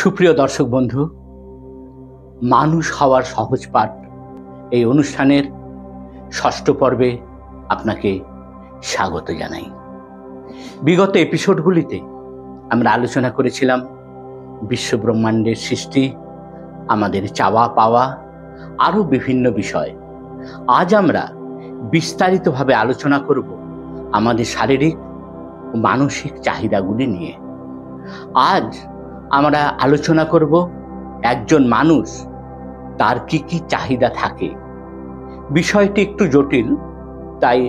সুপ্রিয় দর্শক বন্ধু, মানুষ হওয়ার সহজ পাঠ এই অনুষ্ঠানের ষষ্ঠ পর্বে আপনাকে স্বাগত জানাই। বিগত এপিসোডগুলিতে আমরা আলোচনা করেছিলাম বিশ্বব্রহ্মাণ্ডের সৃষ্টি, আমাদের চাওয়া পাওয়া, আরও বিভিন্ন বিষয়। আজ আমরা বিস্তারিতভাবে আলোচনা করব আমাদের শারীরিক ও মানসিক চাহিদাগুলি নিয়ে। আজ আমরা আলোচনা করব একজন মানুষ তার কি কি চাহিদা থাকে। বিষয়টি একটু জটিল, তাই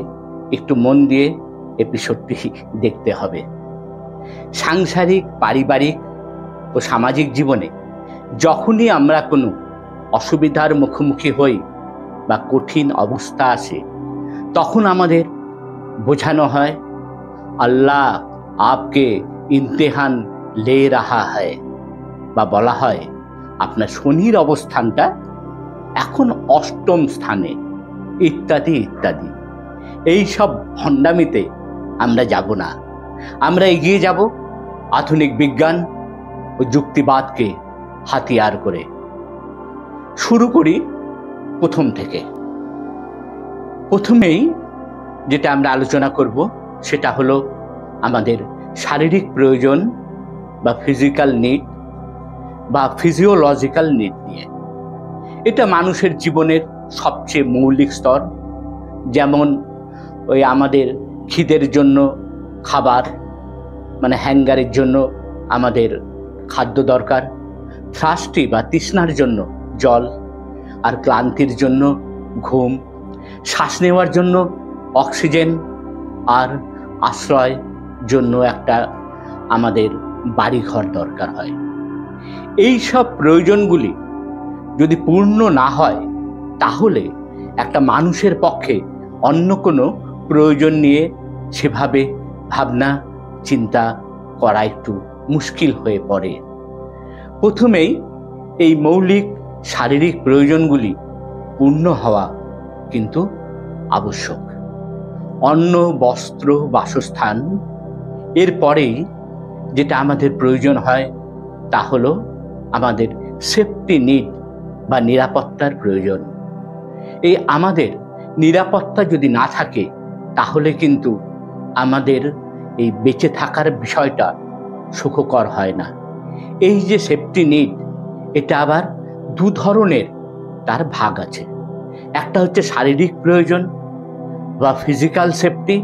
একটু মন দিয়ে এপিসোডটি দেখতে হবে। সাংসারিক, পারিবারিক ও সামাজিক জীবনে যখনই আমরা কোনো অসুবিধার মুখোমুখি হই বা কঠিন অবস্থা আসে, তখন আমাদের বোঝানো হয় আল্লাহ আপকে ইমতিহান লে রাহা হয়, বা বলা হয় আপনার শনির অবস্থানটা এখন অষ্টম স্থানে, ইত্যাদি ইত্যাদি। এই সব ভণ্ডামিতে আমরা যাব না। আমরা এগিয়ে যাব আধুনিক বিজ্ঞান ও যুক্তিবাদকে হাতিয়ার করে। শুরু করি প্রথম থেকে। প্রথমেই যেটা আমরা আলোচনা করব সেটা হলো আমাদের শারীরিক প্রয়োজন বা ফিজিক্যাল নিড বা ফিজিওলজিক্যাল নিড নিয়ে। এটা মানুষের জীবনের সবচেয়ে মৌলিক স্তর। যেমন ওই আমাদের খিদের জন্য খাবার, মানে হ্যাঙ্গারের জন্য আমাদের খাদ্য দরকার, থ্রাস্টি বা তৃষ্ণার জন্য জল, আর ক্লান্তির জন্য ঘুম, শ্বাস নেওয়ার জন্য অক্সিজেন, আর আশ্রয় জন্য একটা আমাদের বাড়িঘর দরকার হয়। এই সব প্রয়োজনগুলি যদি পূর্ণ না হয়, তাহলে একটা মানুষের পক্ষে অন্য কোনো প্রয়োজন নিয়ে সেভাবে ভাবনা চিন্তা করা একটু মুশকিল হয়ে পড়ে। প্রথমেই এই মৌলিক শারীরিক প্রয়োজনগুলি পূর্ণ হওয়া কিন্তু আবশ্যক। অন্ন, বস্ত্র, বাসস্থান, এরপরেই যেটা আমাদের প্রয়োজন হয় তা হলো আমাদের সেফটি নিড বা নিরাপত্তার প্রয়োজন। এই আমাদের নিরাপত্তা যদি না থাকে, তাহলে কিন্তু আমাদের এই বেঁচে থাকার বিষয়টা সুখকর হয় না। এই যে সেফটি নিড, এটা আবার দু ধরনের তার ভাগ আছে। একটা হচ্ছে শারীরিক প্রয়োজন বা ফিজিক্যাল সেফটি,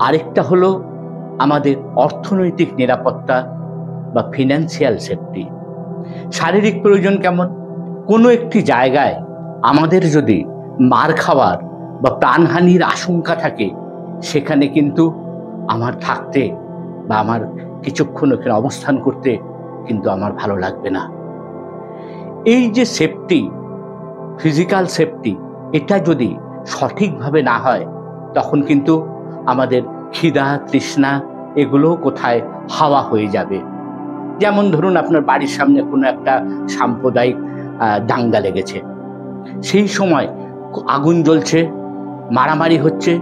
আরেকটা হলো আমাদের অর্থনৈতিক নিরাপত্তা বা ফিনান্সিয়াল সেফটি। শারীরিক প্রয়োজন কেমন? কোনো একটি জায়গায় আমাদের যদি মার খাওয়ার বা প্রাণহানির আশঙ্কা থাকে, সেখানে কিন্তু আমার থাকতে বা আমার কিছুক্ষণ ওখানে অবস্থান করতে কিন্তু আমার ভালো লাগবে না। এই যে সেফটি, ফিজিক্যাল সেফটি, এটা যদি সঠিকভাবে না হয়, তখন কিন্তু আমাদের খিদা, তৃষ্ণা এগুলোও কোথায় হাওয়া হয়ে যাবে। যেমন ধরুন, আপনার বাড়ির সামনে কোনো একটা সাম্প্রদায়িক দাঙ্গা লেগেছে, সেই সময় আগুন জ্বলছে, মারামারি হচ্ছে,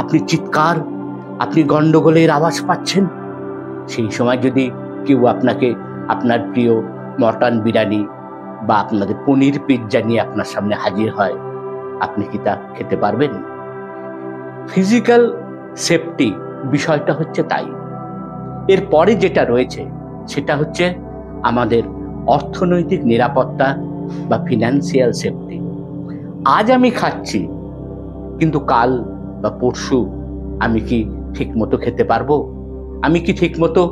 আপনি চিৎকার, আপনি গন্ডগোলের আওয়াজ পাচ্ছেন। সেই সময় যদি কেউ আপনাকে আপনার প্রিয় মটন বিরিয়ানি বা আপনাদের পনির পিৎজা নিয়ে আপনার সামনে হাজির হয়, আপনি কি তা খেতে পারবেন? ফিজিক্যাল সেফটি বিষয়টা হচ্ছে তাই। এরপরে যেটা রয়েছে সেটা হচ্ছে আমাদের অর্থনৈতিক নিরাপত্তা বা ফিনান্সিয়াল সেফটি। আজ আমি খাচ্ছি, কিন্তু কাল বা পরশু আমি কি ঠিকমতো খেতে পারবো? আমি কি ঠিকমতো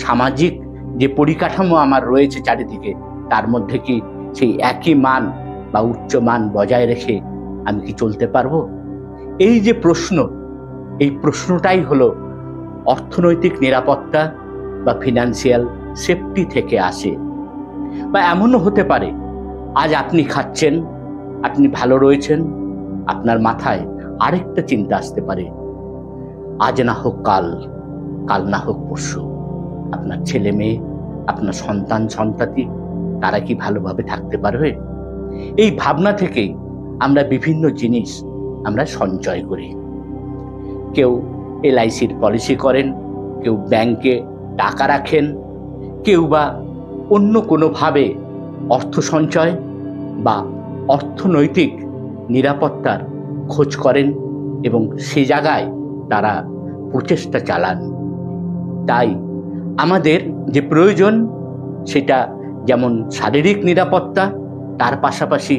সামাজিক যে পরিকাঠামো আমার রয়েছে চারিদিকে, তার মধ্যে কি সেই একই মান বা উচ্চ মান বজায় রেখে আমি কি চলতে পারবো? এই যে প্রশ্ন, এই প্রশ্নটাই হলো অর্থনৈতিক নিরাপত্তা বা ফিনান্সিয়াল সেফটি থেকে আসে। বা এমনও হতে পারে, আজ আপনি খাচ্ছেন, আপনি ভালো রয়েছেন, আপনার মাথায় আরেকটা চিন্তা আসতে পারে, আজ না হোক কাল, কাল না হোক পরশু আপনার ছেলে মেয়ে, আপনার সন্তান সন্ততি, তারা কি ভালোভাবে থাকতে পারবে? এই ভাবনা থেকেই আমরা বিভিন্ন জিনিস আমরা সঞ্চয় করি। কেউ LICর পলিসি করেন, কেউ ব্যাংকে টাকা রাখেন, কেউ বা অন্য কোনোভাবে অর্থ সঞ্চয় বা অর্থনৈতিক নিরাপত্তার খোঁজ করেন এবং সে জায়গায় তারা প্রচেষ্টা চালান। তাই আমাদের যে প্রয়োজন সেটা যেমন শারীরিক নিরাপত্তা, তার পাশাপাশি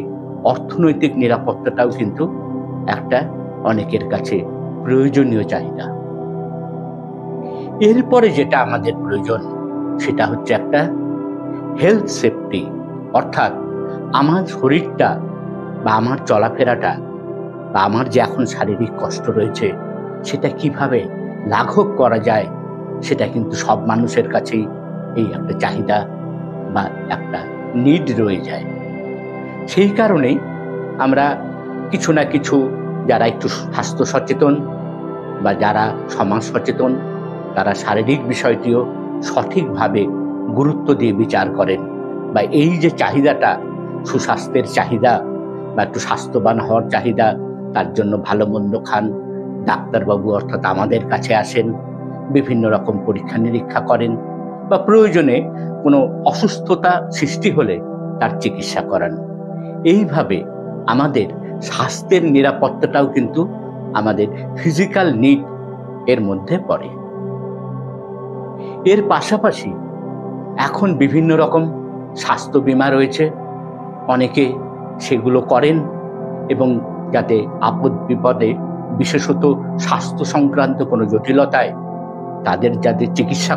অর্থনৈতিক নিরাপত্তাটাও কিন্তু একটা অনেকের কাছে প্রয়োজনীয় চাহিদা। এরপরে যেটা আমাদের প্রয়োজন সেটা হচ্ছে একটা হেলথ সেফটি, অর্থাৎ আমার শরীরটা বা আমার চলাফেরাটা বা আমার যে এখন শারীরিক কষ্ট রয়েছে সেটা কিভাবে লাঘব করা যায়, সেটা কিন্তু সব মানুষের কাছেই এই একটা চাহিদা বা একটা নিড রয়ে যায়। সেই কারণেই আমরা কিছু না কিছু, যারা একটু স্বাস্থ্য সচেতন বা যারা সমাজ সচেতন, তারা শারীরিক বিষয়টিও সঠিকভাবে গুরুত্ব দিয়ে বিচার করেন বা এই যে চাহিদাটা, সুস্বাস্থ্যের চাহিদা বা একটু স্বাস্থ্যবান হওয়ার চাহিদা, তার জন্য ভালো মন্দ খান, ডাক্তারবাবু অর্থাৎ আমাদের কাছে আসেন, বিভিন্ন রকম পরীক্ষা নিরীক্ষা করেন বা প্রয়োজনে কোনো অসুস্থতা সৃষ্টি হলে তার চিকিৎসা করান। এইভাবে আমাদের স্বাস্থ্যের নিরাপত্তাটাও কিন্তু আমাদের ফিজিক্যাল নিড এর মধ্যে পড়ে। এর পাশাপাশি এখন বিভিন্ন রকম স্বাস্থ্য বীমা রয়েছে, অনেকে সেগুলো করেন এবং যাতে আপদ বিপদে, বিশেষত স্বাস্থ্য সংক্রান্ত কোনো জটিলতায় তাদের যাদের চিকিৎসা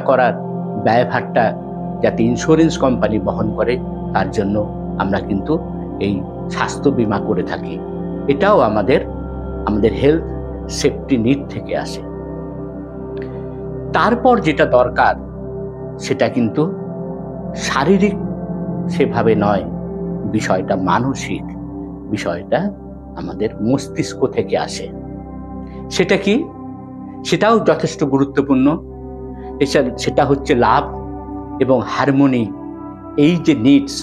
করার ব্যয়ভারটা যাতে ইন্স্যুরেন্স কোম্পানি বহন করে, তার জন্য আমরা কিন্তু এই স্বাস্থ্য বীমা করে থাকি। এটাও আমাদের হেলথ সেফটি নিড থেকে আসে। তারপর যেটা দরকার সেটা কিন্তু শারীরিক সেভাবে নয়, বিষয়টা মানসিক, বিষয়টা আমাদের মস্তিষ্ক থেকে আসে। সেটা কি? সেটাও যথেষ্ট গুরুত্বপূর্ণ। সেটা হচ্ছে লাভ এবং হারমোনি, এই যে নিডস,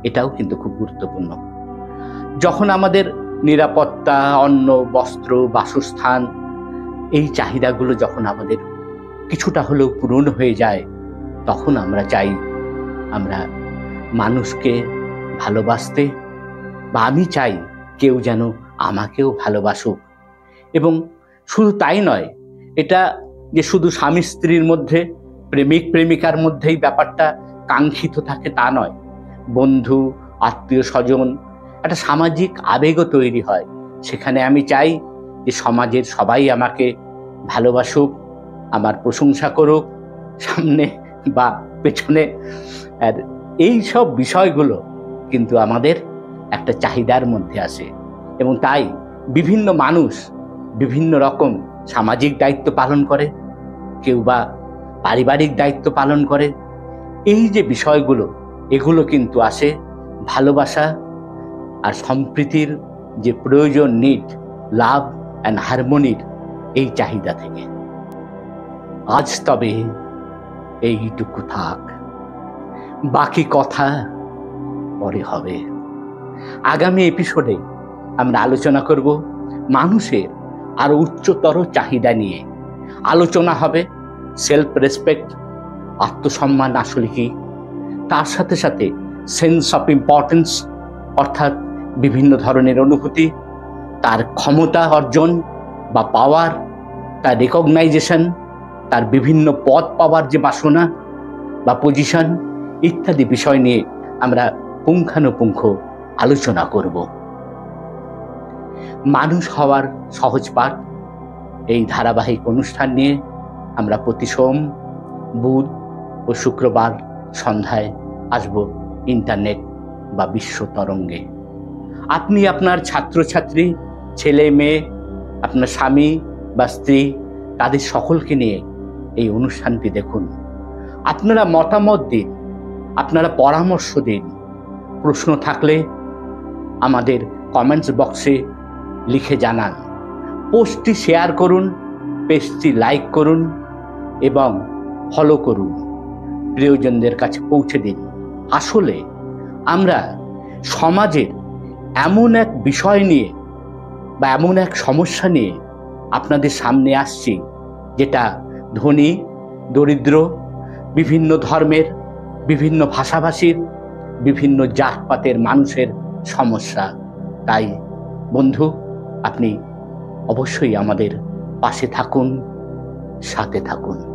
এটাও কিন্তু খুব গুরুত্বপূর্ণ। যখন আমাদের নিরাপত্তা, অন্ন, বস্ত্র, বাসস্থান, এই চাহিদাগুলো যখন আমাদের কিছুটা হলেও পূরণ হয়ে যায়, তখন আমরা চাই আমরা মানুষকে ভালোবাসতে, বা আমি চাই কেউ যেন আমাকেও ভালোবাসুক। এবং শুধু তাই নয়, এটা যে শুধু স্বামী স্ত্রীর মধ্যে, প্রেমিক প্রেমিকার মধ্যেই ব্যাপারটা কাঙ্ক্ষিত থাকে তা নয়। বন্ধু, আত্মীয় স্বজন, একটা সামাজিক আবেগও তৈরি হয়। সেখানে আমি চাই যে সমাজের সবাই আমাকে ভালোবাসুক, আমার প্রশংসা করুক, সামনে বা পেছনে। আর এই সব বিষয়গুলো কিন্তু আমাদের একটা চাহিদার মধ্যে আসে। এবং তাই বিভিন্ন মানুষ বিভিন্ন রকম সামাজিক দায়িত্ব পালন করে, কেউ বা পারিবারিক দায়িত্ব পালন করে। এই যে বিষয়গুলো, এগুলো কিন্তু আসে ভালোবাসা আর সম্প্রীতির যে প্রয়োজন, নিড, লাভ অ্যান্ড হারমোনির এই চাহিদা থেকে। আজ তবে এইটুকু থাক, বাকি কথা পরে হবে। আগামী এপিসোডে আমরা আলোচনা করব মানুষের আরো উচ্চতর চাহিদা নিয়ে। আলোচনা হবে সেলফ রেসপেক্ট, আত্মসম্মান আসলে কি, তার সাথে সাথে সেন্স অফ ইম্পর্টেন্স, অর্থাৎ বিভিন্ন ধরনের অনুভূতি, তার ক্ষমতা অর্জন বা পাওয়ার, তার রেকগনাইজেশন, তার বিভিন্ন পদ পাওয়ার যে বাসনা বা পজিশন, ইত্যাদি বিষয় নিয়ে আমরা পুঙ্খানুপুঙ্খ আলোচনা করব। মানুষ হওয়ার সহজ পাঠ, এই ধারাবাহিক অনুষ্ঠান নিয়ে আমরা প্রতি সোম, বুধ ও শুক্রবার সন্ধ্যায় আসব ইন্টারনেট বা বিশ্ব তরঙ্গে। আপনি আপনার ছাত্রছাত্রী, ছেলে মেয়ে, আপনার স্বামী বা স্ত্রী, তাদের সকলকে নিয়ে এই অনুষ্ঠানটি দেখুন। আপনারা মতামত দিন, আপনারা পরামর্শ দিন। প্রশ্ন থাকলে আমাদের কমেন্টস বক্সে লিখে জানান। পোস্টটি শেয়ার করুন, পেজটি লাইক করুন এবং ফলো করুন, প্রিয়জনদের কাছে পৌঁছে দিন। আসলে আমরা সমাজের এমন এক বিষয় নিয়ে বা এমন এক সমস্যা নিয়ে আপনাদের সামনে আসছি, যেটা ধনী, দরিদ্র, বিভিন্ন ধর্মের, বিভিন্ন ভাষাভাষীর, বিভিন্ন জাতপাতের মানুষের সমস্যা। তাই বন্ধু, আপনি অবশ্যই আমাদের পাশে থাকুন, সাথে থাকুন।